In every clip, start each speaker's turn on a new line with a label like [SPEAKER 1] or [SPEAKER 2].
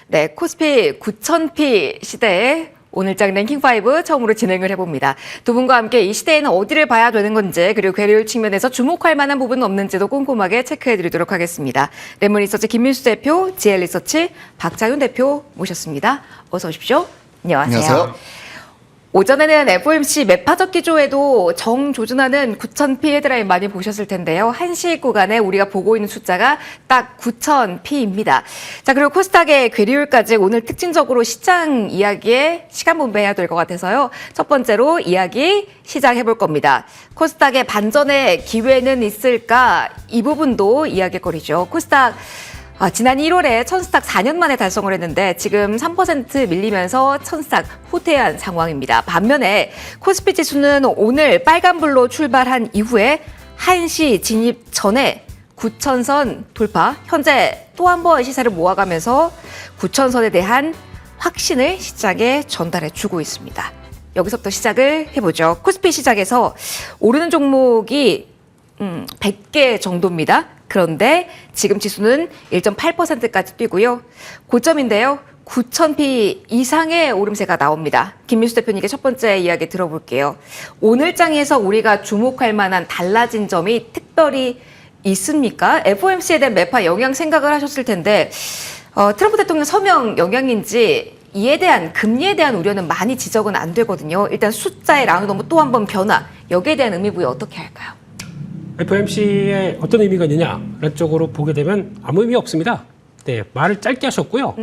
[SPEAKER 1] 네, 코스피 9000P 시대에 오늘장 랭킹5 처음으로 진행을 해봅니다. 두 분과 함께 이 시대에는 어디를 봐야 되는 건지 그리고 괴리율 측면에서 주목할 만한 부분은 없는지도 꼼꼼하게 체크해드리도록 하겠습니다. 레몬리서치 김민수 대표, GL리서치 박자윤 대표 모셨습니다. 어서 오십시오. 안녕하세요.
[SPEAKER 2] 안녕하세요.
[SPEAKER 1] 오전에는 FOMC 매파적 기조에도 정조준하는 9000P 헤드라인 많이 보셨을 텐데요. 1시 구간에 우리가 보고 있는 숫자가 딱 9000P입니다. 자, 그리고 코스닥의 괴리율까지 오늘 특징적으로 시장 이야기에 시간 분배해야 될 것 같아서요. 첫 번째로 이야기 시작해볼 겁니다. 코스닥의 반전의 기회는 있을까? 이 부분도 이야기거리죠. 코스닥 지난 1월에 천스탁 4년 만에 달성을 했는데 지금 3% 밀리면서 천스탁 후퇴한 상황입니다. 반면에 코스피 지수는 오늘 빨간불로 출발한 이후에 1시 진입 전에 9000선 돌파, 현재 또 한 번 시세를 모아가면서 9000선에 대한 확신을 시장에 전달해 주고 있습니다. 여기서부터 시작을 해보죠. 코스피 시작에서 오르는 종목이 100개 정도입니다. 그런데 지금 지수는 1.8%까지 뛰고요. 고점인데요. 9000P 이상의 오름세가 나옵니다. 김민수 대표님께 첫 번째 이야기 들어볼게요. 오늘 장에서 우리가 주목할 만한 달라진 점이 특별히 있습니까? FOMC에 대한 매파 영향 생각을 하셨을 텐데 트럼프 대통령 서명 영향인지 이에 대한 금리에 대한 우려는 많이 지적은 안 되거든요. 일단 숫자의 라운드 또 한 번 변화, 여기에 대한 의미 부여 어떻게 할까요?
[SPEAKER 3] FOMC에 어떤 의미가 있느냐라는 쪽으로 보게 되면 아무 의미 없습니다. 네, 말을 짧게 하셨고요.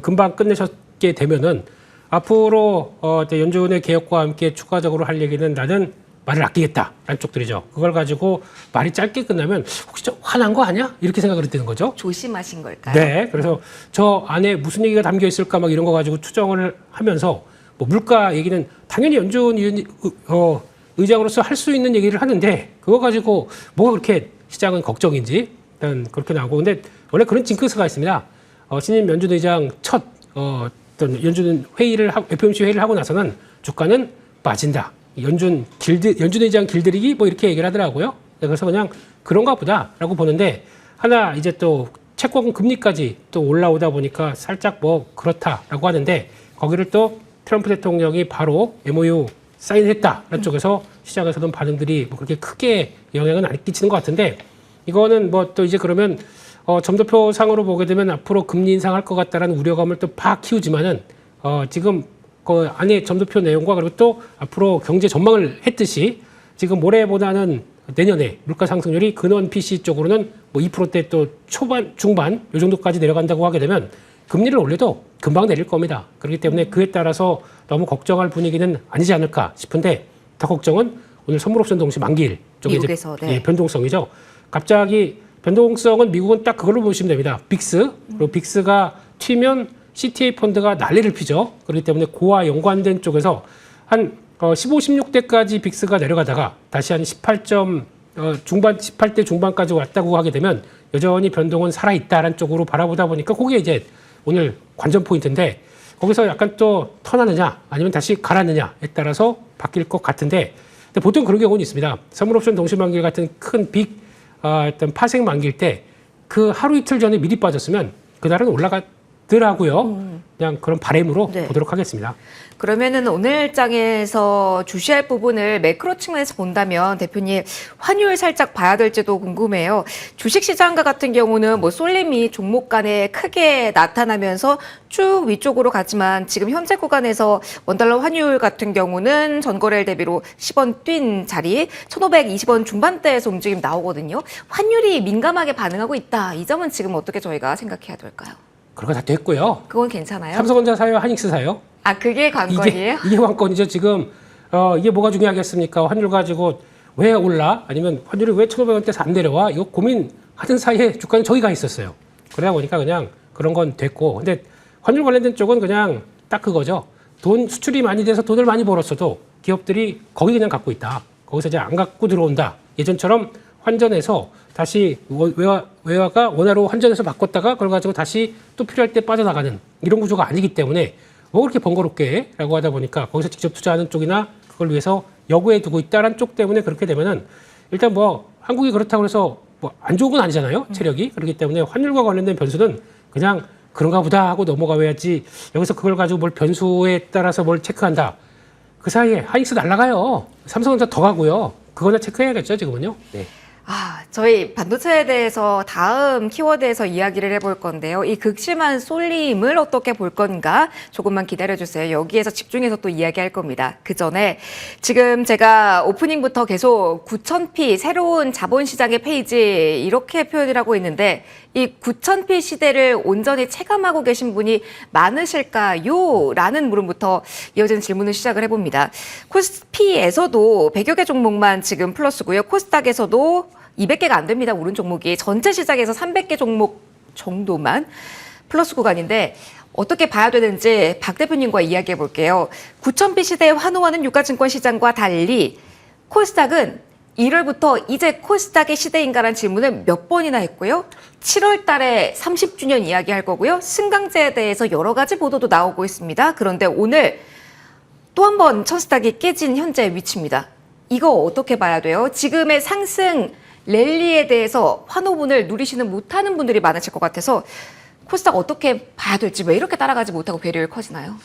[SPEAKER 3] 금방 끝내셨게 되면은 앞으로 연준의 개혁과 함께 추가적으로 할 얘기는 나는 말을 아끼겠다라는 쪽들이죠. 그걸 가지고 말이 짧게 끝나면 혹시 좀 화난 거 아니야? 이렇게 생각을 했다는 거죠.
[SPEAKER 1] 조심하신 걸까요?
[SPEAKER 3] 네, 그래서 저 안에 무슨 얘기가 담겨 있을까 막 이런 거 가지고 추정을 하면서 뭐 물가 얘기는 당연히 연준 의장으로서 할 수 있는 얘기를 하는데 그거 가지고 뭐가 그렇게 시장은 걱정인지 일단 그렇게 나오고 근데 원래 그런 징크스가 있습니다. 신임 연준 의장 첫 어떤 연준 회의를 FOMC 회의를 하고 나서는 주가는 빠진다. 연준 의장 길들이기 뭐 이렇게 얘기를 하더라고요. 그래서 그냥 그런가 보다라고 보는데 하나 이제 또 채권 금리까지 또 올라오다 보니까 살짝 뭐 그렇다라고 하는데 거기를 또 트럼프 대통령이 바로 MOU 사인했다라는 쪽에서 시장에서는 반응들이 뭐 그렇게 크게 영향은 안 끼치는 것 같은데 이거는 뭐 또 이제 그러면 점도표 상으로 보게 되면 앞으로 금리 인상할 것 같다라는 우려감을 또 팍 키우지만은 지금 그 안에 점도표 내용과 그리고 또 앞으로 경제 전망을 했듯이 지금 올해보다는 내년에 물가 상승률이 근원 PC 쪽으로는 뭐 2%대 또 초반 중반 요 정도까지 내려간다고 하게 되면 금리를 올려도 금방 내릴 겁니다. 그렇기 때문에 그에 따라서 너무 걱정할 분위기는 아니지 않을까 싶은데 더 걱정은 오늘 선물옵션 동시 만기일 쪽에
[SPEAKER 1] 미국에서,
[SPEAKER 3] 이제
[SPEAKER 1] 네.
[SPEAKER 3] 변동성이죠. 갑자기 변동성은 미국은 딱 그걸로 보시면 됩니다. 빅스 그리고 빅스가 튀면 CTA 펀드가 난리를 피죠. 그렇기 때문에 그와 연관된 쪽에서 한 15, 16대까지 빅스가 내려가다가 다시 한 18대 중반까지 왔다고 하게 되면 여전히 변동은 살아있다라는 쪽으로 바라보다 보니까 그게 이제 오늘 관전 포인트인데 거기서 약간 또 턴하느냐 아니면 다시 가라느냐에 따라서 바뀔 것 같은데 근데 보통 그런 경우는 있습니다. 선물옵션 동시만기 같은 큰 빅 어떤 파생 만기일 때 그 하루 이틀 전에 미리 빠졌으면 그날은 올라가더라고요. 그냥 그런 바람으로
[SPEAKER 1] 네.
[SPEAKER 3] 보도록 하겠습니다.
[SPEAKER 1] 그러면은 오늘 장에서 주시할 부분을 매크로 측면에서 본다면 대표님 환율 살짝 봐야 될지도 궁금해요. 주식시장과 같은 경우는 뭐 쏠림이 종목 간에 크게 나타나면서 쭉 위쪽으로 가지만 지금 현재 구간에서 원달러 환율 같은 경우는 전거래일 대비로 10원 뛴 자리 1,520원 중반대에서 움직임 나오거든요. 환율이 민감하게 반응하고 있다. 이 점은 지금 어떻게 저희가 생각해야 될까요?
[SPEAKER 3] 그런 거 다 됐고요.
[SPEAKER 1] 그건 괜찮아요?
[SPEAKER 3] 삼성전자 사요, 하닉스 사요.
[SPEAKER 1] 그게 관건이에요?
[SPEAKER 3] 이게 관건이죠. 지금 이게 뭐가 중요하겠습니까? 환율 가지고 왜 올라? 아니면 환율이 왜 1,500원대에서 안 내려와? 이거 고민하던 사이에 주가는 저기 가 있었어요. 그러다 보니까 그냥 그런 건 됐고. 근데 환율 관련된 쪽은 그냥 딱 그거죠. 돈 수출이 많이 돼서 돈을 많이 벌었어도 기업들이 거기 그냥 갖고 있다. 거기서 이제 안 갖고 들어온다. 예전처럼 환전해서 다시 외화가 원화로 환전해서 바꿨다가 그걸 가지고 다시 또 필요할 때 빠져나가는 이런 구조가 아니기 때문에 뭐 그렇게 번거롭게 라고 하다 보니까 거기서 직접 투자하는 쪽이나 그걸 위해서 여구해 두고 있다는 쪽 때문에 그렇게 되면은 일단 뭐 한국이 그렇다고 해서 뭐 안 좋은 건 아니잖아요. 체력이. 그렇기 때문에 환율과 관련된 변수는 그냥 그런가 보다 하고 넘어가야지 여기서 그걸 가지고 뭘 변수에 따라서 뭘 체크한다. 그 사이에 하이닉스 날라가요. 삼성전자 더 가고요. 그거나 체크해야겠죠, 지금은요. 네.
[SPEAKER 1] 저희 반도체에 대해서 다음 키워드에서 이야기를 해볼 건데요. 이 극심한 쏠림을 어떻게 볼 건가 조금만 기다려주세요. 여기에서 집중해서 또 이야기할 겁니다. 그 전에 지금 제가 오프닝부터 계속 9000P 새로운 자본시장의 페이지 이렇게 표현을 하고 있는데 이 9000P 시대를 온전히 체감하고 계신 분이 많으실까요? 라는 물음부터 이어지는 질문을 시작을 해봅니다. 코스피에서도 100여 개 종목만 지금 플러스고요. 코스닥에서도 200개가 안 됩니다. 오른 종목이 전체 시장에서 300개 종목 정도만 플러스 구간인데 어떻게 봐야 되는지 박 대표님과 이야기해 볼게요. 9000P 시대에 환호하는 유가증권 시장과 달리 코스닥은 1월부터 이제 코스닥의 시대인가라는 질문을 몇 번이나 했고요. 7월 달에 30주년 이야기할 거고요. 승강제에 대해서 여러 가지 보도도 나오고 있습니다. 그런데 오늘 또 한 번 천스닥이 깨진 현재 위치입니다. 이거 어떻게 봐야 돼요? 지금의 상승 랠리에 대해서 환호분을 누리시는 못하는 분들이 많으실 것 같아서 코스닥 어떻게 봐야 될지 왜 이렇게 따라가지 못하고 괴리를 커지나요?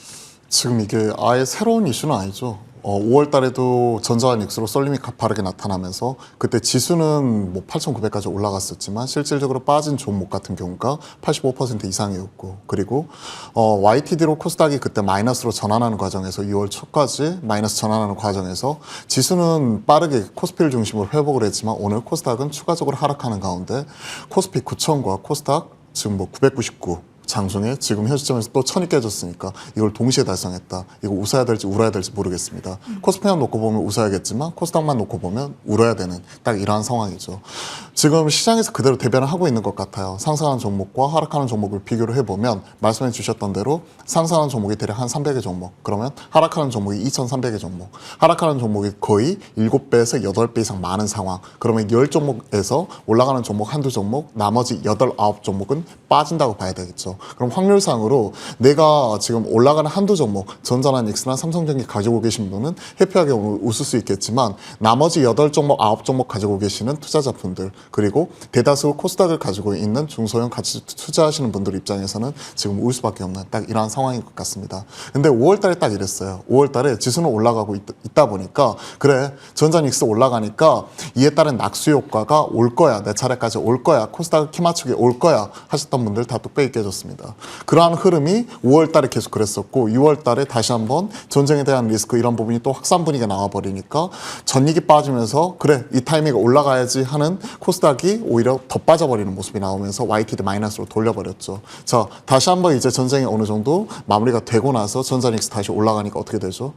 [SPEAKER 2] 지금 이게 아예 새로운 이슈는 아니죠. 5월 달에도 전자하이닉스로 쏠림이 가파르게 나타나면서 그때 지수는 뭐 8,900까지 올라갔었지만 실질적으로 빠진 종목 같은 경우가 85% 이상이었고 그리고 YTD로 코스닥이 그때 마이너스로 전환하는 과정에서 6월 초까지 마이너스 전환하는 과정에서 지수는 빠르게 코스피를 중심으로 회복을 했지만 오늘 코스닥은 추가적으로 하락하는 가운데 코스피 9,000과 코스닥 지금 뭐 999 장중에 지금 현 시점에서 또 1000이 깨졌으니까 이걸 동시에 달성했다. 이거 웃어야 될지 울어야 될지 모르겠습니다. 코스피만 놓고 보면 웃어야겠지만 코스닥만 놓고 보면 울어야 되는 딱 이러한 상황이죠. 지금 시장에서 그대로 대변을 하고 있는 것 같아요. 상승하는 종목과 하락하는 종목을 비교를 해보면 말씀해 주셨던 대로 상승하는 종목이 대략 한 300개 종목 그러면 하락하는 종목이 2300개 종목 하락하는 종목이 거의 7배에서 8배 이상 많은 상황 그러면 10종목에서 올라가는 종목 한두 종목 나머지 8, 9종목은 빠진다고 봐야 되겠죠. 그럼 확률상으로 내가 지금 올라가는 한두 종목 전자하이닉스나 삼성전기 가지고 계신 분은 해피하게 오늘 웃을 수 있겠지만 나머지 8종목, 9종목 가지고 계시는 투자자분들 그리고 대다수 코스닥을 가지고 있는 중소형 가치 투자하시는 분들 입장에서는 지금 울 수밖에 없는 딱 이러한 상황인 것 같습니다. 근데 5월 달에 딱 이랬어요. 5월 달에 지수는 올라가고 있다 보니까 그래 전자하이닉스 올라가니까 이에 따른 낙수 효과가 올 거야. 내 차례까지 올 거야. 코스닥 키 맞추기 올 거야 하셨던 분들 다 뚝배기 깨졌습니다. 그러한 흐름이 5월 달에 계속 그랬었고 6월 달에 다시 한번 전쟁에 대한 리스크 이런 부분이 또 확산 분위기가 나와버리니까 전익이 빠지면서 그래 이 타이밍에 올라가야지 하는 코스닥이 오히려 더 빠져버리는 모습이 나오면서 YTD 마이너스로 돌려버렸죠. 자 다시 한번 이제 전쟁이 어느 정도 마무리가 되고 나서 전자닉스 다시 올라가니까 어떻게 되죠?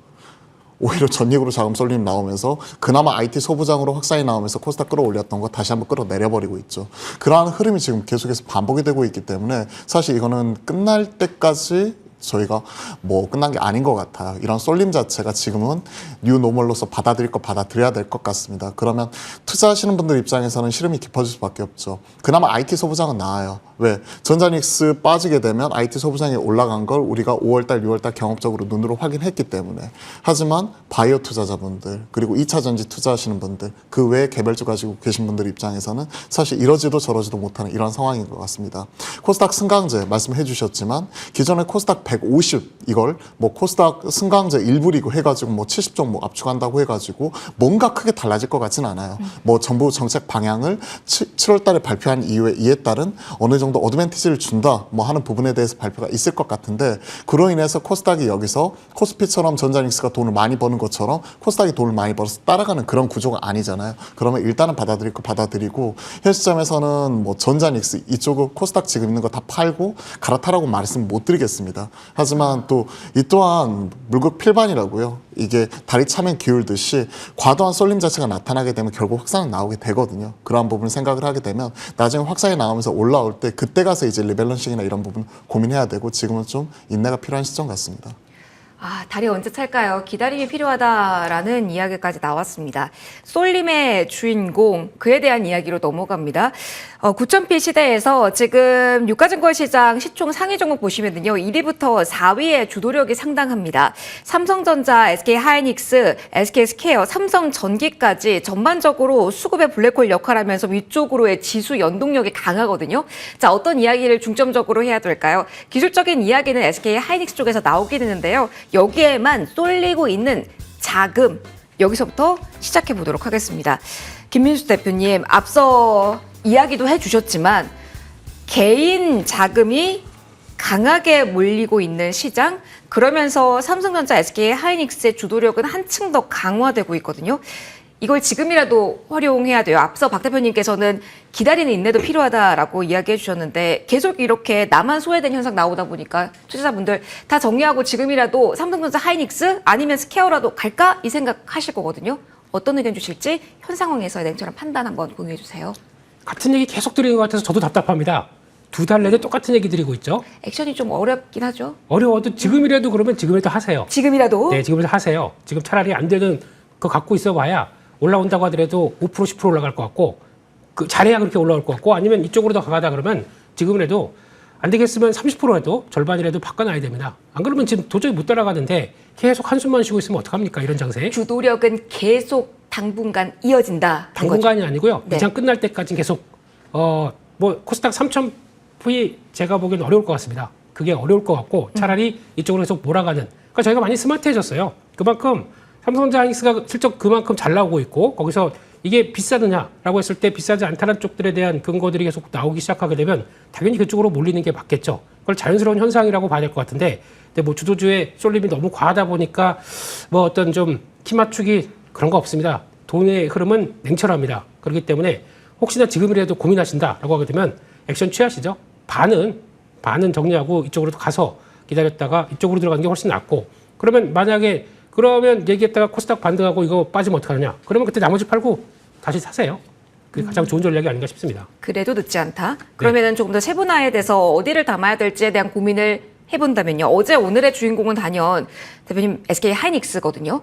[SPEAKER 2] 오히려 전익으로 자금 쏠림 나오면서 그나마 IT 소부장으로 확산이 나오면서 코스닥 끌어올렸던 거 다시 한번 끌어내려버리고 있죠. 그러한 흐름이 지금 계속해서 반복이 되고 있기 때문에 사실 이거는 끝날 때까지 저희가 뭐 끝난 게 아닌 것 같아요. 이런 쏠림 자체가 지금은 뉴 노멀로서 받아들일 거 받아들여야 될 것 같습니다. 그러면 투자하시는 분들 입장에서는 시름이 깊어질 수밖에 없죠. 그나마 IT 소부장은 나아요. 왜? 전자닉스 빠지게 되면 IT 소부장이 올라간 걸 우리가 5월달, 6월달 경험적으로 눈으로 확인했기 때문에 하지만 바이오 투자자분들 그리고 2차 전지 투자하시는 분들 그 외에 개별주 가지고 계신 분들 입장에서는 사실 이러지도 저러지도 못하는 이런 상황인 것 같습니다. 코스닥 승강제 말씀해 주셨지만 기존에 코스닥 150 이걸 뭐 코스닥 승강제 일부 리그 해가지고 뭐 70종목 압축한다고 해가지고 뭔가 크게 달라질 것 같지는 않아요. 뭐 정부 정책 방향을 7월 달에 발표한 이후에 이에 따른 어느 정도 어드밴티지를 준다 뭐 하는 부분에 대해서 발표가 있을 것 같은데 그로 인해서 코스닥이 여기서 코스피처럼 전자닉스가 돈을 많이 버는 것처럼 코스닥이 돈을 많이 벌어서 따라가는 그런 구조가 아니잖아요. 그러면 일단은 받아들일 거 받아들이고 현 시점에서는 뭐 전자닉스 이쪽은 코스닥 지금 있는 거 다 팔고 갈아타라고 말씀 못 드리겠습니다. 하지만 또 이 또한 물극 필반이라고요. 이게 다리 차면 기울듯이 과도한 쏠림 자체가 나타나게 되면 결국 확산은 나오게 되거든요. 그러한 부분을 생각을 하게 되면 나중에 확산이 나오면서 올라올 때 그때 가서 이제 리밸런싱이나 이런 부분 고민해야 되고 지금은 좀 인내가 필요한 시점 같습니다.
[SPEAKER 1] 달이 언제 찰까요? 기다림이 필요하다라는 이야기까지 나왔습니다. 쏠림의 주인공, 그에 대한 이야기로 넘어갑니다. 9,000피 시대에서 지금 유가증권 시장 시총 상위 종목 보시면요. 1위부터 4위의 주도력이 상당합니다. 삼성전자, SK하이닉스, SK스퀘어, 삼성전기까지 전반적으로 수급의 블랙홀 역할하면서 위쪽으로의 지수 연동력이 강하거든요. 자, 어떤 이야기를 중점적으로 해야 될까요? 기술적인 이야기는 SK하이닉스 쪽에서 나오긴 했는데요. 여기에만 쏠리고 있는 자금, 여기서부터 시작해 보도록 하겠습니다. 김민수 대표님, 앞서 이야기도 해주셨지만 개인 자금이 강하게 몰리고 있는 시장, 그러면서 삼성전자, SK하이닉스의 주도력은 한층 더 강화되고 있거든요. 이걸 지금이라도 활용해야 돼요. 앞서 박 대표님께서는 기다리는 인내도 필요하다라고 이야기해 주셨는데 계속 이렇게 나만 소외된 현상 나오다 보니까 투자자분들 다 정리하고 지금이라도 삼성전자, 하이닉스 아니면 스퀘어라도 갈까? 이 생각하실 거거든요. 어떤 의견 주실지 현 상황에서 냉철한 판단 한번 공유해 주세요.
[SPEAKER 3] 같은 얘기 계속 드리는 것 같아서 저도 답답합니다. 2달 내내 똑같은 얘기 드리고 있죠.
[SPEAKER 1] 액션이 좀 어렵긴 하죠.
[SPEAKER 3] 어려워도 지금이라도 그러면 지금이라도 하세요.
[SPEAKER 1] 지금이라도?
[SPEAKER 3] 네, 지금이라도 하세요. 지금 차라리 안 되는 거 갖고 있어 봐야 올라온다고 하더라도 5% 10% 올라갈 것 같고 잘해야 그렇게 올라올 것 같고 아니면 이쪽으로 더 가다 그러면 지금이라도 안 되겠으면 30%라도 절반이라도 바꿔놔야 됩니다. 안 그러면 지금 도저히 못 따라가는데 계속 한숨만 쉬고 있으면 어떡합니까? 이런 장세.
[SPEAKER 1] 주도력은 계속 당분간 이어진다.
[SPEAKER 3] 당분간이 아니고요.
[SPEAKER 1] 네.
[SPEAKER 3] 이장 끝날 때까지 계속 뭐 코스닥 3,000이 제가 보기엔 어려울 것 같습니다. 그게 어려울 것 같고 차라리 이쪽으로 계속 몰아가는. 그러니까 저희가 많이 스마트해졌어요. 그만큼 삼성전자, 하이닉스가 실적 그만큼 잘 나오고 있고 거기서 이게 비싸느냐라고 했을 때 비싸지 않다는 쪽들에 대한 근거들이 계속 나오기 시작하게 되면 당연히 그쪽으로 몰리는 게 맞겠죠. 그걸 자연스러운 현상이라고 봐야 될 것 같은데 근데 뭐 주도주의 쏠림이 너무 과하다 보니까 뭐 어떤 좀 키 맞추기 그런 거 없습니다. 돈의 흐름은 냉철합니다. 그렇기 때문에 혹시나 지금이라도 고민하신다라고 하게 되면 액션 취하시죠. 반은 정리하고 이쪽으로 가서 기다렸다가 이쪽으로 들어가는 게 훨씬 낫고 그러면 얘기했다가 코스닥 반등하고 이거 빠지면 어떡하느냐. 그러면 그때 나머지 팔고 다시 사세요. 그게 가장 좋은 전략이 아닌가 싶습니다.
[SPEAKER 1] 그래도 늦지 않다. 그러면은 조금 더 세분화에 대해서 어디를 담아야 될지에 대한 고민을 해본다면요. 어제 오늘의 주인공은 단연 대표님 SK하이닉스거든요.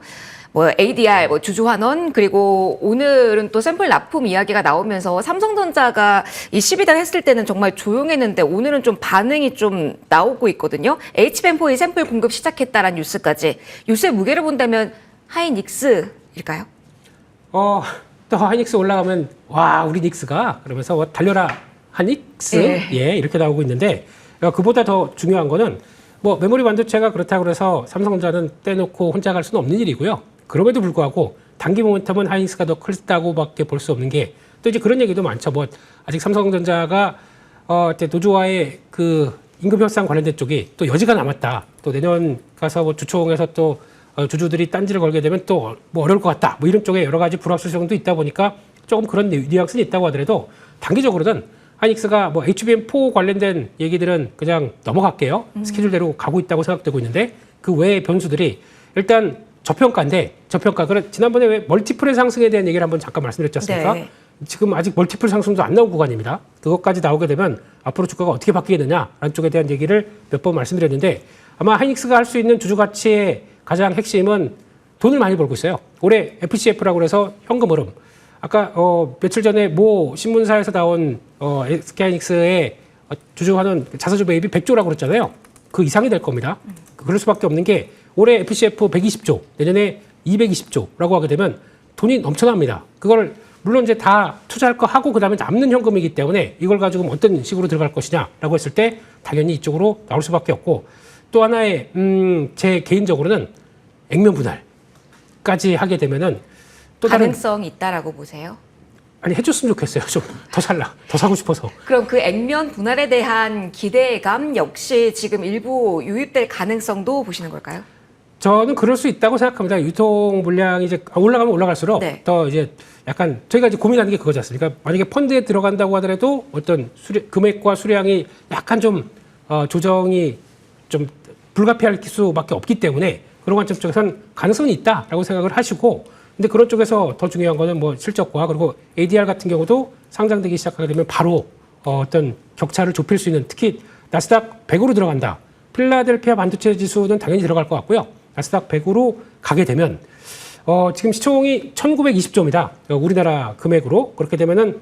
[SPEAKER 1] 뭐 ADR, 뭐 주주환원, 그리고 오늘은 또 샘플 납품 이야기가 나오면서 삼성전자가 이 12단 했을 때는 정말 조용했는데 오늘은 좀 반응이 좀 나오고 있거든요. H밴포이 샘플 공급 시작했다라는 뉴스까지. 뉴스의 무게를 본다면 하이닉스일까요?
[SPEAKER 3] 또 하이닉스 올라가면 와 우리 닉스가 그러면서 뭐 달려라 하이닉스 예 이렇게 나오고 있는데 그보다 더 중요한 거는 뭐 메모리 반도체가 그렇다고 그래서 삼성전자는 떼놓고 혼자 갈 수는 없는 일이고요. 그럼에도 불구하고 단기 모멘텀은 하이닉스가 더 클다고밖에 볼 수 없는 게 또 이제 그런 얘기도 많죠. 뭐 아직 삼성전자가 노조와의 그 임금 협상 관련된 쪽이 또 여지가 남았다. 또 내년 가서 뭐 주총에서 또 주주들이 딴지를 걸게 되면 또 뭐 어려울 것 같다. 뭐 이런 쪽에 여러 가지 불확실성도 있다 보니까 조금 그런 뉘앙스는 있다고 하더라도 단기적으로는 하이닉스가 뭐 HBM4 관련된 얘기들은 그냥 넘어갈게요. 스케줄대로 가고 있다고 생각되고 있는데 그 외의 변수들이 일단 저평가인데 지난번에 왜 멀티플의 상승에 대한 얘기를 한번 잠깐 말씀드렸지 않습니까?
[SPEAKER 1] 네.
[SPEAKER 3] 지금 아직 멀티플 상승도 안 나온 구간입니다. 그것까지 나오게 되면 앞으로 주가가 어떻게 바뀌겠느냐라는 쪽에 대한 얘기를 몇 번 말씀드렸는데 아마 하이닉스가 할 수 있는 주주 가치의 가장 핵심은 돈을 많이 벌고 있어요. 올해 FCF라고 해서 현금 흐름. 아까 며칠 전에 모 신문사에서 나온 SK하이닉스의 주주환원 자사주 매입이 100조라고 그랬잖아요. 그 이상이 될 겁니다. 그럴 수밖에 없는 게 올해 FCF 120조, 내년에 220조라고 하게 되면 돈이 넘쳐납니다. 그걸 물론 이제 다 투자할 거 하고 그다음에 남는 현금이기 때문에 이걸 가지고 어떤 식으로 들어갈 것이냐라고 했을 때 당연히 이쪽으로 나올 수밖에 없고 또 하나의 제 개인적으로는 액면 분할까지 하게 되면은 또 다른
[SPEAKER 1] 가능성이 있다라고 보세요?
[SPEAKER 3] 아니 해줬으면 좋겠어요. 좀 더 사고 싶어서.
[SPEAKER 1] 그럼 그 액면 분할에 대한 기대감 역시 지금 일부 유입될 가능성도 보시는 걸까요?
[SPEAKER 3] 저는 그럴 수 있다고 생각합니다. 유통 물량이 이제 올라가면 올라갈수록
[SPEAKER 1] 네.
[SPEAKER 3] 더 이제 약간 저희가 이제 고민하는 게 그거지 않습니까? 만약에 펀드에 들어간다고 하더라도 어떤 금액과 수량이 약간 좀 조정이 좀 불가피할 수밖에 없기 때문에 그런 관점 쪽에서는 가능성이 있다라고 생각을 하시고 근데 그런 쪽에서 더 중요한 거는 뭐 실적과 그리고 ADR 같은 경우도 상장되기 시작하게 되면 바로 어떤 격차를 좁힐 수 있는 특히 나스닥 100으로 들어간다. 필라델피아 반도체 지수는 당연히 들어갈 것 같고요. 나스닥 100으로 가게 되면 지금 시총이 1920조입니다. 우리나라 금액으로. 그렇게 되면은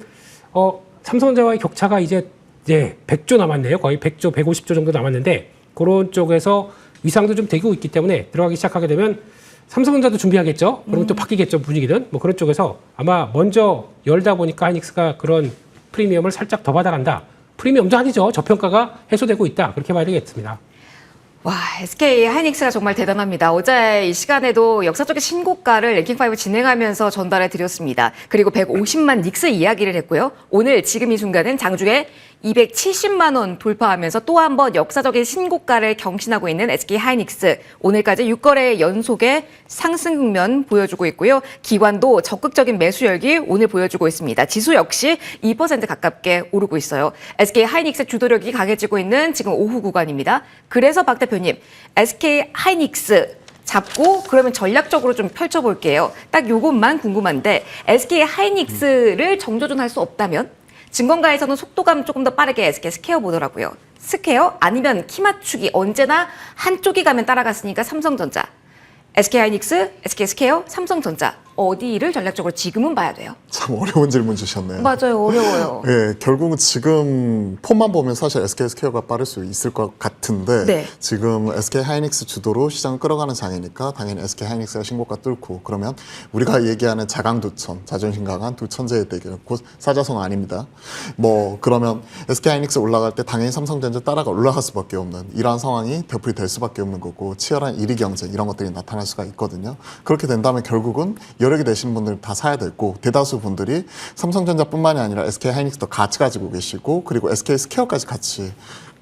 [SPEAKER 3] 삼성전자와의 격차가 이제 100조 남았네요. 거의 100조, 150조 정도 남았는데 그런 쪽에서 위상도 좀 되고 있기 때문에 들어가기 시작하게 되면 삼성전자도 준비하겠죠. 그러면 또 바뀌겠죠, 분위기는. 뭐 그런 쪽에서 아마 먼저 열다 보니까 하이닉스가 그런 프리미엄을 살짝 더 받아간다. 프리미엄도 아니죠. 저평가가 해소되고 있다. 그렇게 봐야 되겠습니다.
[SPEAKER 1] 와, SK 하이닉스가 정말 대단합니다. 어제 이 시간에도 역사적인 신고가를 랭킹5 진행하면서 전달해 드렸습니다. 그리고 150만 닉스 이야기를 했고요. 오늘 지금 이 순간은 장중에 270만 원 돌파하면서 또 한 번 역사적인 신고가를 경신하고 있는 SK 하이닉스. 오늘까지 6거래 연속의 상승 국면 보여주고 있고요. 기관도 적극적인 매수 열기 오늘 보여주고 있습니다. 지수 역시 2% 가깝게 오르고 있어요. SK 하이닉스 주도력이 강해지고 있는 지금 오후 구간입니다. 그래서 박 대표님, SK 하이닉스 잡고 그러면 전략적으로 좀 펼쳐볼게요. 딱 요것만 궁금한데 SK 하이닉스를 정조준할 수 없다면 증권가에서는 속도감 조금 더 빠르게 SK 스퀘어 보더라고요. 스퀘어 아니면 키 맞추기 언제나 한쪽이 가면 따라갔으니까 삼성전자. SK 하이닉스, SK 스퀘어, 삼성전자 어디를 전략적으로 지금은 봐야 돼요?
[SPEAKER 2] 참 어려운 질문 주셨네요.
[SPEAKER 1] 맞아요. 어려워요.
[SPEAKER 2] 예, 결국은 지금 폼만 보면 사실 SK 스퀘어가 빠를 수 있을 것 같은데
[SPEAKER 1] 네.
[SPEAKER 2] 지금 SK 하이닉스 주도로 시장을 끌어가는 장이니까 당연히 SK 하이닉스가 신고가 뚫고 그러면 우리가 얘기하는 자강두천, 자존심 강한 두 천재의 대결, 곧 사자성 아닙니다. 뭐 그러면 SK 하이닉스 올라갈 때 당연히 삼성전자 따라가 올라갈 수밖에 없는 이러한 상황이 되풀이 될 수밖에 없는 거고 치열한 1위 경쟁 이런 것들이 나타날 수가 있거든요. 그렇게 된다면 결국은 여력이 되시는 분들 다 사야 되고 대다수 분들이 삼성전자뿐만이 아니라 SK 하이닉스도 같이 가지고 계시고 그리고 SK 스퀘어까지 같이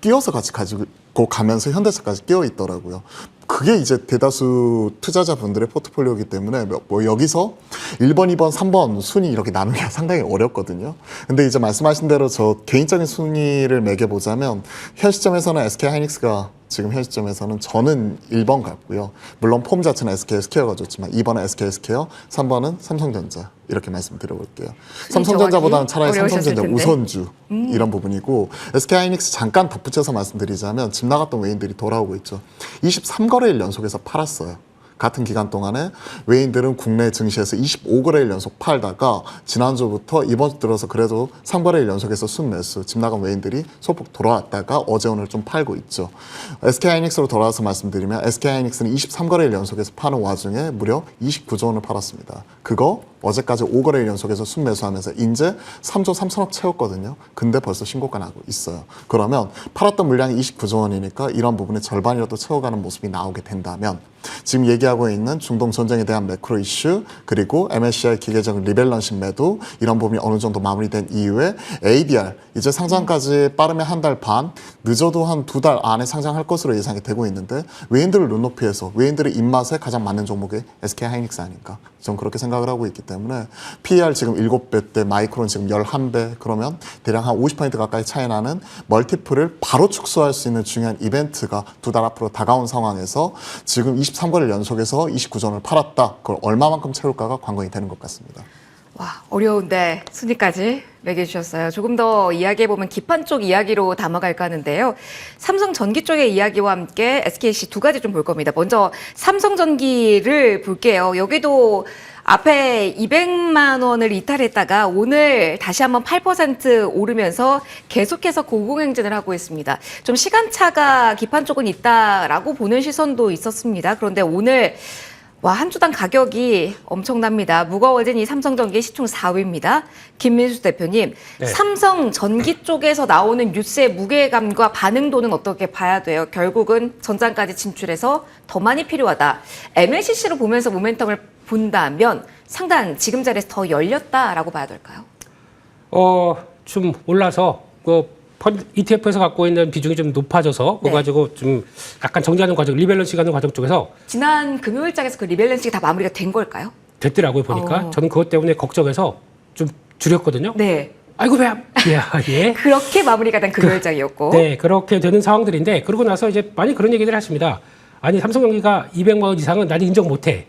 [SPEAKER 2] 끼워서 같이 가지고 가면서 현대차까지 끼어 있더라고요. 그게 이제 대다수 투자자분들의 포트폴리오이기 때문에 뭐 여기서 1번, 2번, 3번 순위 이렇게 나누기가 상당히 어렵거든요. 근데 이제 말씀하신 대로 저 개인적인 순위를 매겨보자면 현 시점에서는 SK 하이닉스가 지금 현 시점에서는 저는 1번 같고요. 물론 폼 자체는 SK 스퀘어가 좋지만 2번은 SK 스퀘어, 3번은 삼성전자 이렇게 말씀드려볼게요. 삼성전자보다는 차라리 삼성전자 우선주 이런 부분이고 SK 하이닉스 잠깐 덧붙여서 말씀드리자면 집 나갔던 외인들이 돌아오고 있죠. 23거래일 연속해서 팔았어요. 같은 기간 동안에 외인들은 국내 증시에서 25거래일 연속 팔다가 지난주부터 이번 주 들어서 그래도 3거래일 연속해서 순매수 집 나간 외인들이 소폭 돌아왔다가 어제 오늘 좀 팔고 있죠. SK하이닉스로 돌아와서 말씀드리면 SK하이닉스는 23거래일 연속해서 파는 와중에 무려 29조 원을 팔았습니다. 그거 어제까지 5거래일 연속해서 순매수하면서 이제 3조 3천억 채웠거든요. 근데 벌써 신고가 나고 있어요. 그러면 팔았던 물량이 29조 원이니까 이런 부분의 절반이라도 채워가는 모습이 나오게 된다면 지금 얘기하고 있는 중동 전쟁에 대한 매크로 이슈 그리고 MSCI 기계적 리밸런싱 매도 이런 부분이 어느 정도 마무리된 이후에 ADR 이제 상장까지 빠르면 한 달 반 늦어도 한 2달 안에 상장할 것으로 예상이 되고 있는데 외인들을 눈높이에서 외인들의 입맛에 가장 맞는 종목이 SK하이닉스 아닌가 전 그렇게 생각을 하고 있기 때문에 PER 지금 7배 때 마이크론 지금 11배 그러면 대략 한 50% 가까이 차이 나는 멀티플을 바로 축소할 수 있는 중요한 이벤트가 2달 앞으로 다가온 상황에서 지금 23거래일 연속해서 29조 원을 팔았다. 그걸 얼마만큼 채울까가 관건이 되는 것 같습니다.
[SPEAKER 1] 와, 어려운데 순위까지 매겨주셨어요. 조금 더 이야기해보면 기판 쪽 이야기로 담아갈까 하는데요. 삼성전기 쪽의 이야기와 함께 SKC 두 가지 좀 볼 겁니다. 먼저 삼성전기를 볼게요. 여기도 앞에 200만 원을 이탈했다가 오늘 다시 한번 8% 오르면서 계속해서 고공행진을 하고 있습니다. 좀 시간차가 기판 쪽은 있다라고 보는 시선도 있었습니다. 그런데 오늘 한 주당 가격이 엄청납니다. 무거워진 이 삼성전기 시총 4위입니다. 김민수 대표님,
[SPEAKER 3] 네.
[SPEAKER 1] 삼성전기 쪽에서 나오는 뉴스의 무게감과 반응도는 어떻게 봐야 돼요? 결국은 전장까지 진출해서 더 많이 필요하다. MLCC로 보면서 모멘텀을 본다면 상단 지금 자리에서 더 열렸다라고 봐야 될까요?
[SPEAKER 3] 좀 올라서 ETF에서 갖고 있는 비중이 좀 높아져서 그거
[SPEAKER 1] 네.
[SPEAKER 3] 가지고 좀 약간 정리하는 과정, 리밸런싱 하는 과정 쪽에서
[SPEAKER 1] 지난 금요일장에서 그 리밸런싱이 다 마무리가 된 걸까요?
[SPEAKER 3] 됐더라고요 보니까. 저는 그것 때문에 걱정해서 좀 줄였거든요.
[SPEAKER 1] 네.
[SPEAKER 3] 아이고 예.
[SPEAKER 1] 그렇게 마무리가 된 금요일장이었고.
[SPEAKER 3] 네, 그렇게 되는 상황들인데 그러고 나서 이제 많이 그런 얘기를 하십니다. 아니 삼성전기가 200만 원 이상은 나는 인정 못해.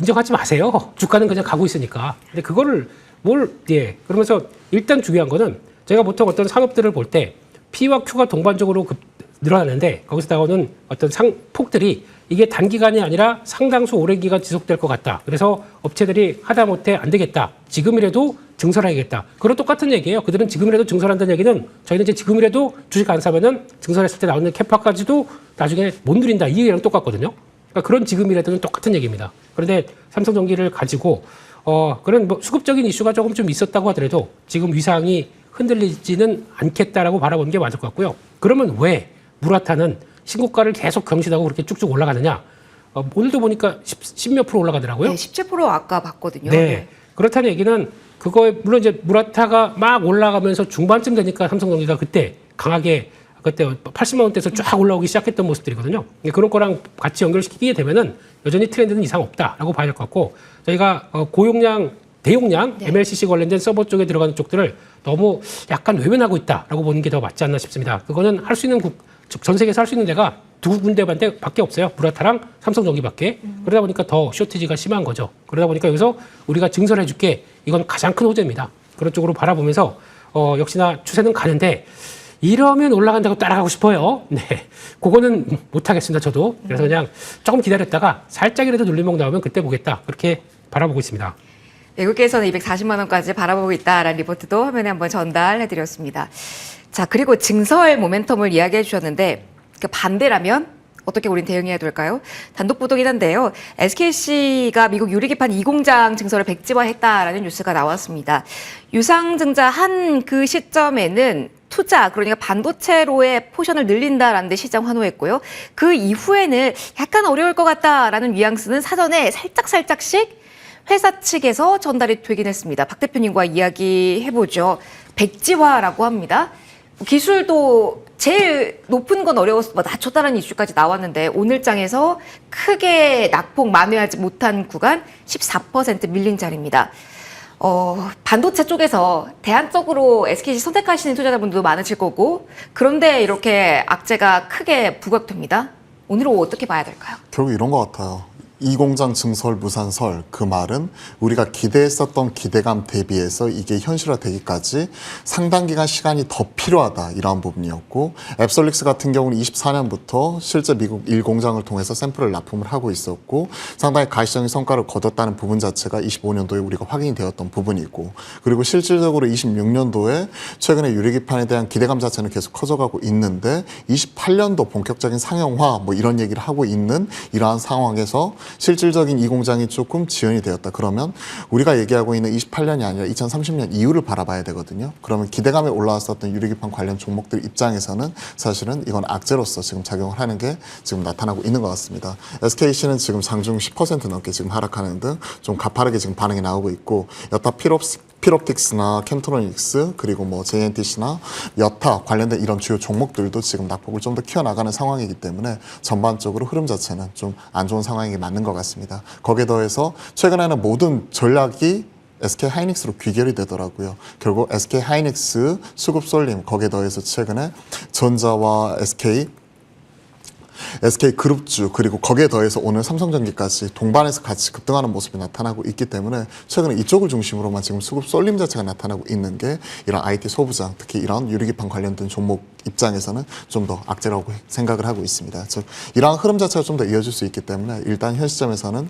[SPEAKER 3] 인정하지 마세요. 주가는 그냥 가고 있으니까. 근데 그거를 그러면서 일단 중요한 거는 제가 보통 어떤 산업들을 볼 때 P와 Q가 동반적으로 늘어나는데 거기서 나오는 어떤 폭들이 이게 단기간이 아니라 상당수 오랜 기간 지속될 것 같다. 그래서 업체들이 하다못해 안 되겠다. 지금이라도 증설해야겠다. 그런 똑같은 얘기예요. 그들은 지금이라도 증설한다는 얘기는 저희는 이제 지금이라도 주식 안 사면은 증설했을 때 나오는 캐파까지도 나중에 못 누린다. 이 얘기랑 똑같거든요. 그러니까 그런 지금이라도는 똑같은 얘기입니다. 그런데 삼성전기를 가지고 그런 뭐 수급적인 이슈가 조금 좀 있었다고 하더라도 지금 위상이 흔들리지는 않겠다라고 바라보는 게 맞을 것 같고요. 그러면 왜 무라타는 신고가를 계속 경신하고 그렇게 쭉쭉 올라가느냐? 오늘도 보니까 10몇 프로 올라가더라고요.
[SPEAKER 1] 네, 17% 아까 봤거든요.
[SPEAKER 3] 네. 그렇다는 얘기는 그거에 물론 이제 무라타가 막 올라가면서 중반쯤 되니까 삼성전기가 그때 강하게 그때 80만 원대에서 쫙 올라오기 시작했던 모습들이거든요. 그런 거랑 같이 연결시키게 되면은 여전히 트렌드는 이상 없다라고 봐야 될 것 같고 저희가 고용량 대용량
[SPEAKER 1] 네.
[SPEAKER 3] MLCC 관련된 서버 쪽에 들어가는 쪽들을 너무 약간 외면하고 있다라고 보는 게 더 맞지 않나 싶습니다. 그거는 할 수 있는 전 세계에서 할 수 있는 데가 두 군데밖에 없어요. 무라타랑 삼성전기밖에. 그러다 보니까 더 쇼티지가 심한 거죠. 그러다 보니까 여기서 우리가 증설해 줄게. 이건 가장 큰 호재입니다. 그런 쪽으로 바라보면서 역시나 추세는 가는데 이러면 올라간다고 따라가고 싶어요. 네. 그거는 못하겠습니다. 저도. 그래서 그냥 조금 기다렸다가 살짝이라도 눌림목 나오면 그때 보겠다. 그렇게 바라보고 있습니다.
[SPEAKER 1] 외국계에서는 240만 원까지 바라보고 있다라는 리포트도 화면에 한번 전달해드렸습니다. 자, 그리고 증설 모멘텀을 이야기해 주셨는데 그 반대라면 어떻게 우린 대응해야 될까요? 단독 보도긴 한데요. SKC가 미국 유리기판 2공장 증설을 백지화했다라는 뉴스가 나왔습니다. 유상증자 한 그 시점에는 투자, 그러니까 반도체로의 포션을 늘린다라는 데 시장 환호했고요. 그 이후에는 약간 어려울 것 같다라는 뉘앙스는 사전에 살짝씩 회사 측에서 전달이 되긴 했습니다. 박 대표님과 이야기해보죠. 백지화라고 합니다. 기술도 제일 높은 건 어려워서 낮췄다는 이슈까지 나왔는데 오늘장에서 크게 낙폭 만회하지 못한 구간 14% 밀린 자리입니다. 반도체 쪽에서 대안적으로 SKC 선택하시는 투자자분들도 많으실 거고 그런데 이렇게 악재가 크게 부각됩니다. 오늘은 어떻게 봐야 될까요?
[SPEAKER 2] 결국 이런 것 같아요. 이 공장 증설 무산설 그 말은 우리가 기대했었던 기대감 대비해서 이게 현실화되기까지 상당 기간 시간이 더 필요하다 이러한 부분이었고 앱솔릭스 같은 경우는 24년부터 실제 미국 1공장을 통해서 샘플을 납품을 하고 있었고 상당히 가시적인 성과를 거뒀다는 부분 자체가 25년도에 우리가 확인이 되었던 부분이고 그리고 실질적으로 26년도에 최근에 유리기판에 대한 기대감 자체는 계속 커져가고 있는데 28년도 본격적인 상용화 뭐 이런 얘기를 하고 있는 이러한 상황에서 실질적인 이 공장이 조금 지연이 되었다. 그러면 우리가 얘기하고 있는 28년이 아니라 2030년 이후를 바라봐야 되거든요. 그러면 기대감에 올라왔었던 유리기판 관련 종목들 입장에서는 사실은 이건 악재로서 지금 작용을 하는 게 지금 나타나고 있는 것 같습니다. SKC는 지금 장중 10% 넘게 지금 하락하는 등 좀 가파르게 지금 반응이 나오고 있고 여타 피롭틱스나 캠트로닉스 그리고 뭐 JNTC나 여타 관련된 이런 주요 종목들도 지금 낙폭을 좀 더 키워나가는 상황이기 때문에 전반적으로 흐름 자체는 좀 안 좋은 상황이 맞는 것 같습니다. 거기에 더해서 최근에는 모든 전략이 SK 하이닉스로 귀결이 되더라고요. 결국 SK 하이닉스 수급 쏠림 거기에 더해서 최근에 전자와 SK 그룹주 그리고 거기에 더해서 오늘 삼성전기까지 동반해서 같이 급등하는 모습이 나타나고 있기 때문에 최근에 이쪽을 중심으로만 지금 수급 쏠림 자체가 나타나고 있는 게 이런 IT 소부장 특히 이런 유리기판 관련된 종목 입장에서는 좀 더 악재라고 생각을 하고 있습니다. 즉 이러한 흐름 자체가 좀 더 이어질 수 있기 때문에 일단 현 시점에서는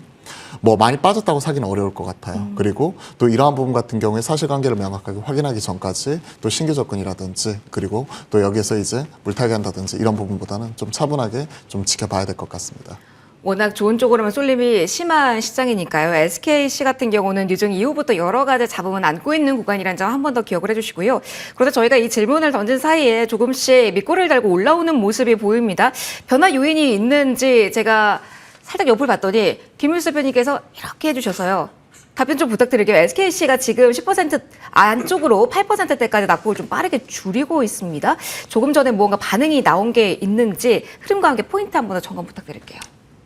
[SPEAKER 2] 뭐 많이 빠졌다고 사기는 어려울 것 같아요. 그리고 또 이러한 부분 같은 경우에 사실관계를 명확하게 확인하기 전까지 또 신규 접근이라든지 그리고 또 여기에서 이제 물타기 한다든지 이런 부분보다는 좀 차분하게 좀 지켜봐야 될 것 같습니다.
[SPEAKER 1] 워낙 좋은 쪽으로만 쏠림이 심한 시장이니까요. SKC 같은 경우는 뉴증 이후부터 여러 가지 잡음을 안고 있는 구간이라는 점 한 번 더 기억을 해주시고요. 그런데 저희가 이 질문을 던진 사이에 조금씩 밑꼬리를 달고 올라오는 모습이 보입니다. 변화 요인이 있는지 제가 살짝 옆을 봤더니 김일수 대표님께서 이렇게 해주셔서요. 답변 좀 부탁드릴게요. SKC가 지금 10% 안쪽으로 8%대까지 낙폭을 좀 빠르게 줄이고 있습니다. 조금 전에 뭔가 반응이 나온 게 있는지 흐름과 함께 포인트 한 번 더 점검 부탁드릴게요.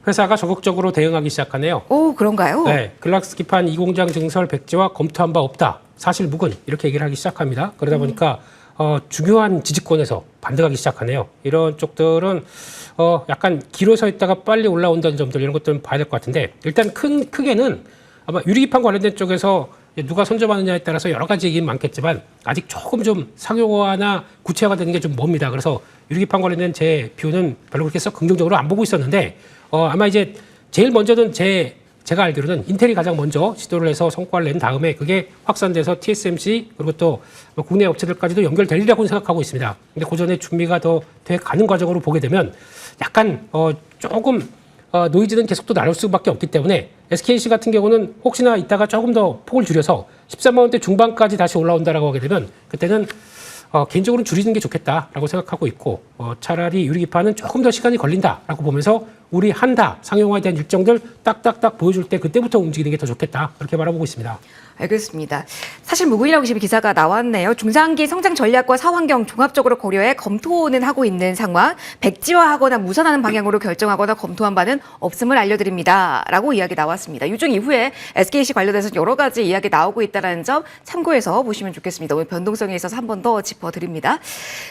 [SPEAKER 3] 회사가 적극적으로 대응하기 시작하네요.
[SPEAKER 1] 오, 그런가요?
[SPEAKER 3] 네, 글락스기판 2공장 증설 백지화 검토한 바 없다. 사실 무근 이렇게 얘기를 하기 시작합니다. 그러다 보니까 중요한 지지권에서 반등하기 시작하네요. 이런 쪽들은 약간 길어서 있다가 빨리 올라온다는 점들 이런 것들은 봐야 될 것 같은데 일단 크게는 아마 유리기판 관련된 쪽에서 누가 선점하느냐에 따라서 여러 가지 얘기는 많겠지만 아직 조금 좀 상용화나 구체화가 되는 게 좀 멉니다. 그래서 유리기판 관련된 제 뷰는 별로 그렇게 썩 긍정적으로 안 보고 있었는데 아마 이제 제일 먼저는 제가 알기로는 인텔이 가장 먼저 시도를 해서 성과를 낸 다음에 그게 확산돼서 TSMC 그리고 또 국내 업체들까지도 연결되리라고 생각하고 있습니다. 근데 그 전에 준비가 더 돼 가는 과정으로 보게 되면 약간 조금 노이즈는 계속 또 나올 수밖에 없기 때문에 SKC 같은 경우는 혹시나 이따가 조금 더 폭을 줄여서 13만 원대 중반까지 다시 올라온다라고 하게 되면 그때는 개인적으로는 줄이는 게 좋겠다라고 생각하고 있고 차라리 유리기판은 조금 더 시간이 걸린다라고 보면서 우리 한다 상용화에 대한 일정들 딱딱딱 보여줄 때 그때부터 움직이는 게 더 좋겠다 그렇게 바라보고 있습니다.
[SPEAKER 1] 알겠습니다. 사실 무구이라고 지금 기사가 나왔네요. 중장기 성장 전략과 사환경 종합적으로 고려해 검토는 하고 있는 상황, 백지화하거나 무산하는 방향으로 결정하거나 검토한 바는 없음을 알려드립니다. 라고 이야기 나왔습니다. 유중 이후에 SKC 관련해서 여러 가지 이야기 나오고 있다는 점 참고해서 보시면 좋겠습니다. 오늘 변동성에 있어서 한 번 더 짚어드립니다.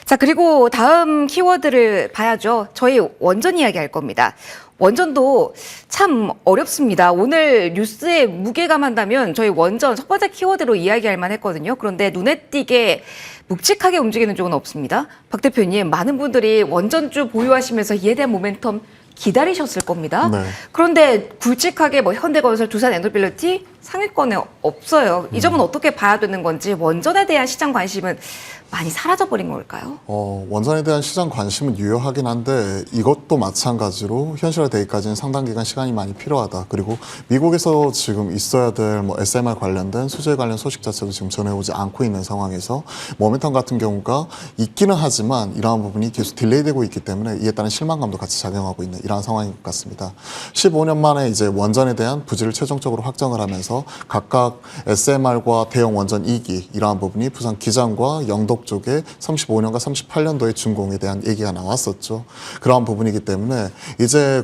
[SPEAKER 1] 자, 그리고 다음 키워드를 봐야죠. 저희 원전 이야기 할 겁니다. 원전도 참 어렵습니다. 오늘 뉴스에 무게감 한다면 저희 원전 첫 번째 키워드로 이야기할 만했거든요. 그런데 눈에 띄게 묵직하게 움직이는 쪽은 없습니다. 박 대표님, 많은 분들이 원전주 보유하시면서 이에 대한 모멘텀 기다리셨을 겁니다.
[SPEAKER 2] 네.
[SPEAKER 1] 그런데 굵직하게 현대건설, 두산에너빌리티 상위권에 없어요. 이 점은 어떻게 봐야 되는 건지 원전에 대한 시장 관심은 많이 사라져버린 걸까요?
[SPEAKER 2] 원전에 대한 시장 관심은 유효하긴 한데 이것도 마찬가지로 현실화되기까지는 상당 기간 시간이 많이 필요하다. 그리고 미국에서 지금 있어야 될 SMR 관련된 수주에 관련 소식 자체도 지금 전해오지 않고 있는 상황에서 모멘텀 같은 경우가 있기는 하지만 이러한 부분이 계속 딜레이되고 있기 때문에 이에 따른 실망감도 같이 작용하고 있는 이러한 상황인 것 같습니다. 15년 만에 이제 원전에 대한 부지를 최종적으로 확정을 하면서 각각 SMR과 대형 원전 2기 이러한 부분이 부산 기장과 영덕 쪽에 35년과 38년도의 준공에 대한 얘기가 나왔었죠. 그러한 부분이기 때문에 이제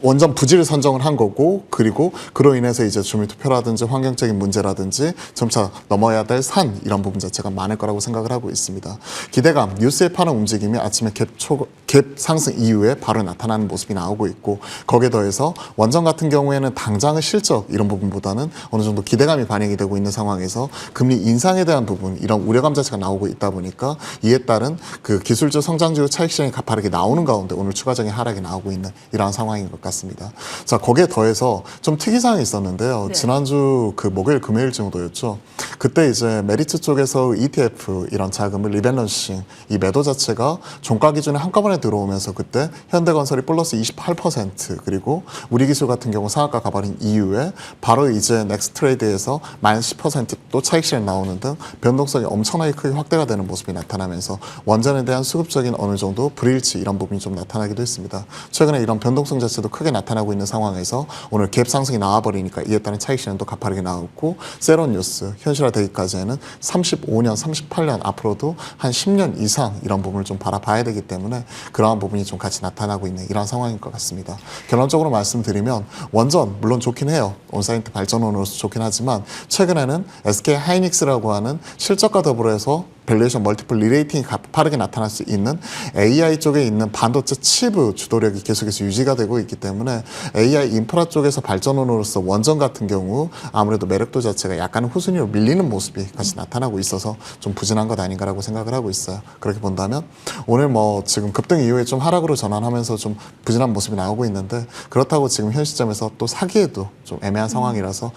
[SPEAKER 2] 원전 부지를 선정을 한 거고 그리고 그로 인해서 이제 주민투표라든지 환경적인 문제라든지 점차 넘어야 될 산 이런 부분 자체가 많을 거라고 생각을 하고 있습니다. 기대감, 뉴스에 파는 움직임이 아침에 갭 상승 이후에 바로 나타나는 모습이 나오고 있고 거기에 더해서 원전 같은 경우에는 당장의 실적 이런 부분보다는 어느 정도 기대감이 반영이 되고 있는 상황에서 금리 인상에 대한 부분 이런 우려감 자체가 나오고 있다 보니까 이에 따른 그 기술적 성장주의 차익 시장이 가파르게 나오는 가운데 오늘 추가적인 하락이 나오고 있는 이러한 상황인 것 같습니다. 자, 거기에 더해서 좀 특이사항이 있었는데요.
[SPEAKER 1] 네.
[SPEAKER 2] 지난주 그 목요일 금요일 정도였죠. 그때 이제 메리츠 쪽에서 ETF 이런 자금을 리밸런싱 이 매도 자체가 종가 기준에 한꺼번에 들어오면서 그때 현대건설이 플러스 28% 그리고 우리기술 같은 경우 상한가 가버린 이후에 바로 이제 넥스트레이드에서 마이너스 10%또 차익 실현 나오는 등 변동성이 엄청나게 크게 확대가 되는 모습이 나타나면서 원전에 대한 수급적인 어느 정도 불일치 이런 부분이 좀 나타나기도 했습니다. 최근에 이런 변동성 자체도 크게 나타나고 있는 상황에서 오늘 갭 상승이 나와버리니까 이에 따른 차익 실현도 가파르게 나왔고 세론 뉴스 현실화되기까지는 35년, 38년 앞으로도 한 10년 이상 이런 부분을 좀 바라봐야 되기 때문에 그러한 부분이 좀 같이 나타나고 있는 이런 상황인 것 같습니다. 결론적으로 말씀드리면 원전 물론 좋긴 해요. 온사이트 발전원으로서 좋긴 하지만 최근에는 SK 하이닉스라고 하는 실적과 더불어서 밸류에이션 멀티플 리레이팅이 가파르게 나타날 수 있는 AI 쪽에 있는 반도체 칩 주도력이 계속해서 유지가 되고 있기 때문에 AI 인프라 쪽에서 발전원으로서 원전 같은 경우 아무래도 매력도 자체가 약간은 후순위로 밀리는 모습이 같이 나타나고 있어서 좀 부진한 것 아닌가라고 생각을 하고 있어요. 그렇게 본다면 오늘 지금 급등 이후에 좀 하락으로 전환하면서 좀 부진한 모습이 나오고 있는데 그렇다고 지금 현 시점에서 또 사기에도 좀 애매한 상황이라서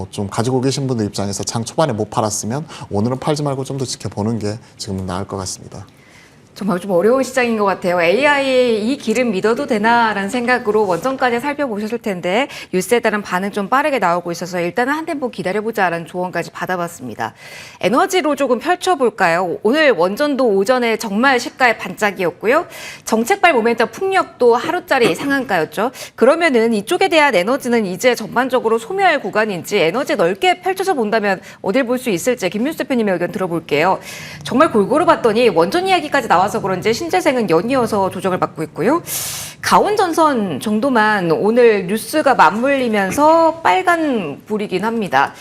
[SPEAKER 2] 좀 가지고 계신 분들 입장에서 장 초반에 못 팔았으면 오늘은 팔지 말고 좀 더 지켜보는 게 지금은 나을 것 같습니다.
[SPEAKER 1] 정말 좀 어려운 시장인 것 같아요. AI의 이 길은 믿어도 되나라는 생각으로 원전까지 살펴보셨을 텐데 뉴스에 따른 반응 좀 빠르게 나오고 있어서 일단은 한 템포 기다려보자라는 조언까지 받아봤습니다. 에너지로 조금 펼쳐볼까요? 오늘 원전도 오전에 정말 시가의 반짝이었고요. 정책발 모멘텀 풍력도 하루짜리 상한가였죠. 그러면은 이쪽에 대한 에너지는 이제 전반적으로 소멸 구간인지 에너지 넓게 펼쳐서 본다면 어딜 볼 수 있을지 김민수 대표님의 의견 들어볼게요. 정말 골고루 봤더니 원전 이야기까지 나와서 그런지 신재생은 연이어서 조정을 받고 있고요. 가온전선 정도만 오늘 뉴스가 맞물리면서 빨간 불이긴 합니다.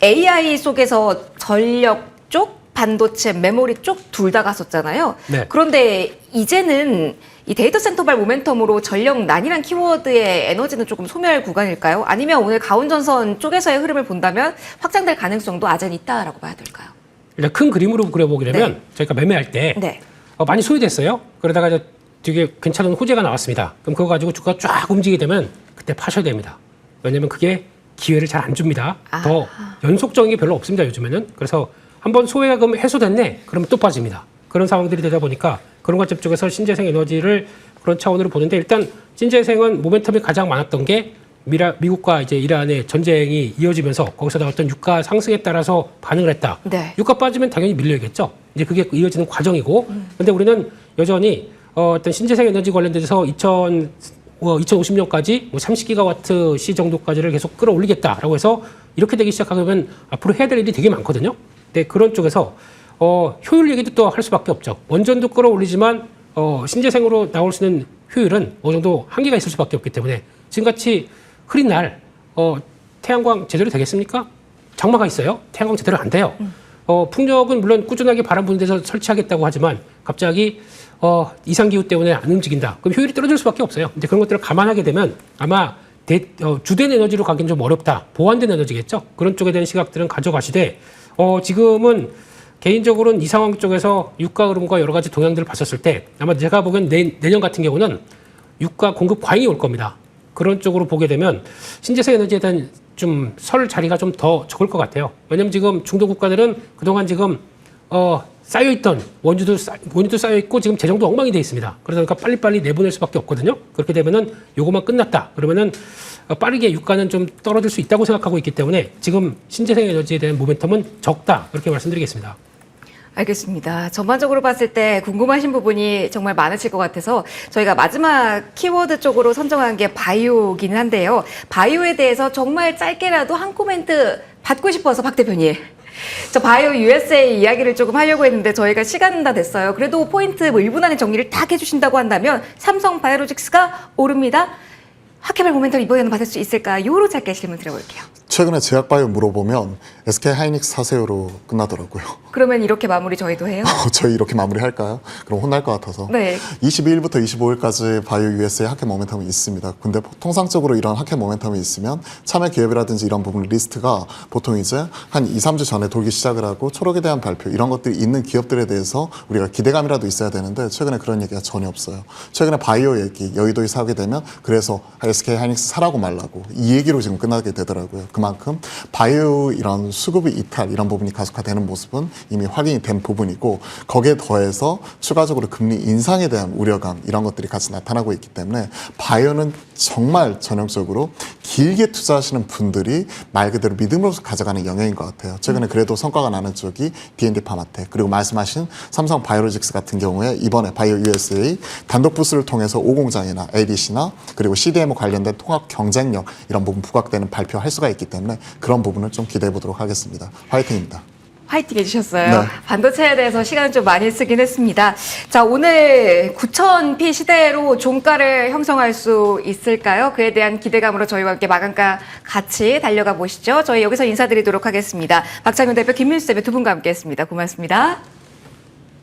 [SPEAKER 1] AI 속에서 전력 쪽 반도체, 메모리 쪽 둘 다 갔었잖아요.
[SPEAKER 3] 네.
[SPEAKER 1] 그런데 이제는 이 데이터 센터발 모멘텀으로 전력난이란 키워드의 에너지는 조금 소멸 구간일까요? 아니면 오늘 가온전선 쪽에서의 흐름을 본다면 확장될 가능성도 아직 있다라고 봐야 될까요?
[SPEAKER 3] 일단 큰 그림으로 그려보게 되면
[SPEAKER 1] 네.
[SPEAKER 3] 저희가 매매할 때
[SPEAKER 1] 네.
[SPEAKER 3] 많이 소요됐어요. 그러다가 이제 되게 괜찮은 호재가 나왔습니다. 그럼 그거 가지고 주가가 쫙 움직이게 되면 그때 파셔야 됩니다. 왜냐하면 그게 기회를 잘 안 줍니다. 더 연속적인 게 별로 없습니다. 요즘에는. 그래서 한번 소외금 해소됐네. 그러면 또 빠집니다. 그런 상황들이 되다 보니까 그런 관점 쪽에서 신재생 에너지를 그런 차원으로 보는데 일단 신재생은 모멘텀이 가장 많았던 게 미국과 이제 이란의 전쟁이 이어지면서 거기서 나왔던 유가 상승에 따라서 반응을 했다.
[SPEAKER 1] 네.
[SPEAKER 3] 유가 빠지면 당연히 밀려야겠죠. 이제 그게 이어지는 과정이고. 근데 우리는 여전히 어떤 신재생 에너지 관련돼서 2050년까지 뭐 30기가와트 시 정도까지를 계속 끌어올리겠다라고 해서 이렇게 되기 시작하면 앞으로 해야 될 일이 되게 많거든요. 근데 그런 쪽에서 효율 얘기도 또 할 수밖에 없죠. 원전도 끌어올리지만 신재생으로 나올 수 있는 효율은 어느 정도 한계가 있을 수밖에 없기 때문에 지금같이 흐린 날 태양광 제대로 되겠습니까? 장마가 있어요. 태양광 제대로 안 돼요. 풍력은 물론 꾸준하게 바람 부는 데서 설치하겠다고 하지만 갑자기 이상기후 때문에 안 움직인다. 그럼 효율이 떨어질 수밖에 없어요. 이제 그런 것들을 감안하게 되면 아마 주된 에너지로 가기는 좀 어렵다. 보완된 에너지겠죠. 그런 쪽에 대한 시각들은 가져가시되 지금은 개인적으로는 이 상황 쪽에서 유가 흐름과 여러 가지 동향들을 봤었을 때 아마 제가 보기엔 내년 같은 경우는 유가 공급 과잉이 올 겁니다. 그런 쪽으로 보게 되면 신재생 에너지에 대한 좀 설 자리가 좀 더 적을 것 같아요. 왜냐하면 지금 중도 국가들은 그동안 지금 쌓여있던 원유도 쌓여있고 지금 재정도 엉망이 돼 있습니다. 그러다 보니까 빨리빨리 내보낼 수밖에 없거든요. 그렇게 되면은 요거만 끝났다. 그러면은 빠르게 유가는 좀 떨어질 수 있다고 생각하고 있기 때문에 지금 신재생 에너지에 대한 모멘텀은 적다. 그렇게 말씀드리겠습니다.
[SPEAKER 1] 알겠습니다. 전반적으로 봤을 때 궁금하신 부분이 정말 많으실 것 같아서 저희가 마지막 키워드 쪽으로 선정한 게 바이오기는 한데요. 바이오에 대해서 정말 짧게라도 한 코멘트 받고 싶어서 박 대표님. 저 바이오 USA 이야기를 조금 하려고 했는데 저희가 시간 다 됐어요. 그래도 포인트 뭐 1분 안에 정리를 딱 해주신다고 한다면 삼성 바이오로직스가 오릅니다. 학회별 모멘텀 이번에는 받을 수 있을까? 요로 짧게 질문 드려볼게요.
[SPEAKER 2] 최근에 제약바이오 물어보면 SK 하이닉스 사세요로 끝나더라고요.
[SPEAKER 1] 그러면 이렇게 마무리 저희도 해요?
[SPEAKER 2] 저희 이렇게 마무리할까요? 그럼 혼날 것 같아서.
[SPEAKER 1] 네.
[SPEAKER 2] 22일부터 25일까지 바이오 USA 학회 모멘텀이 있습니다. 근데 통상적으로 이런 학회 모멘텀이 있으면 참여 기업이라든지 이런 부분 리스트가 보통 이제 한 2, 3주 전에 돌기 시작을 하고 초록에 대한 발표 이런 것들이 있는 기업들에 대해서 우리가 기대감이라도 있어야 되는데 최근에 그런 얘기가 전혀 없어요. 최근에 바이오 얘기 여의도에서 하게 되면 그래서 SK 하이닉스 사라고 말라고 이 얘기로 지금 끝나게 되더라고요. 그만큼 바이오 이런 수급의 이탈 이런 부분이 가속화되는 모습은 이미 확인이 된 부분이고 거기에 더해서 추가적으로 금리 인상에 대한 우려감 이런 것들이 같이 나타나고 있기 때문에 바이오는 정말 전형적으로 길게 투자하시는 분들이 말 그대로 믿음으로 가져가는 영역인 것 같아요. 최근에 그래도 성과가 나는 쪽이 D&D 파마텍 그리고 말씀하신 삼성 바이오로직스 같은 경우에 이번에 바이오 USA 단독 부스를 통해서 5공장이나 ADC나 그리고 CDMO 관련된 통합 경쟁력 이런 부분 부각되는 발표할 수가 있기 때문에 그런 부분을 좀 기대해 보도록 하겠습니다. 화이팅입니다.
[SPEAKER 1] 화이팅 해주셨어요.
[SPEAKER 2] 네.
[SPEAKER 1] 반도체에 대해서 시간을 좀 많이 쓰긴 했습니다. 자, 오늘 9,000P 시대로 종가를 형성할 수 있을까요? 그에 대한 기대감으로 저희와 함께 마감가 같이 달려가 보시죠. 저희 여기서 인사드리도록 하겠습니다. 박창윤 대표, 김민수 대표 두 분과 함께 했습니다. 고맙습니다.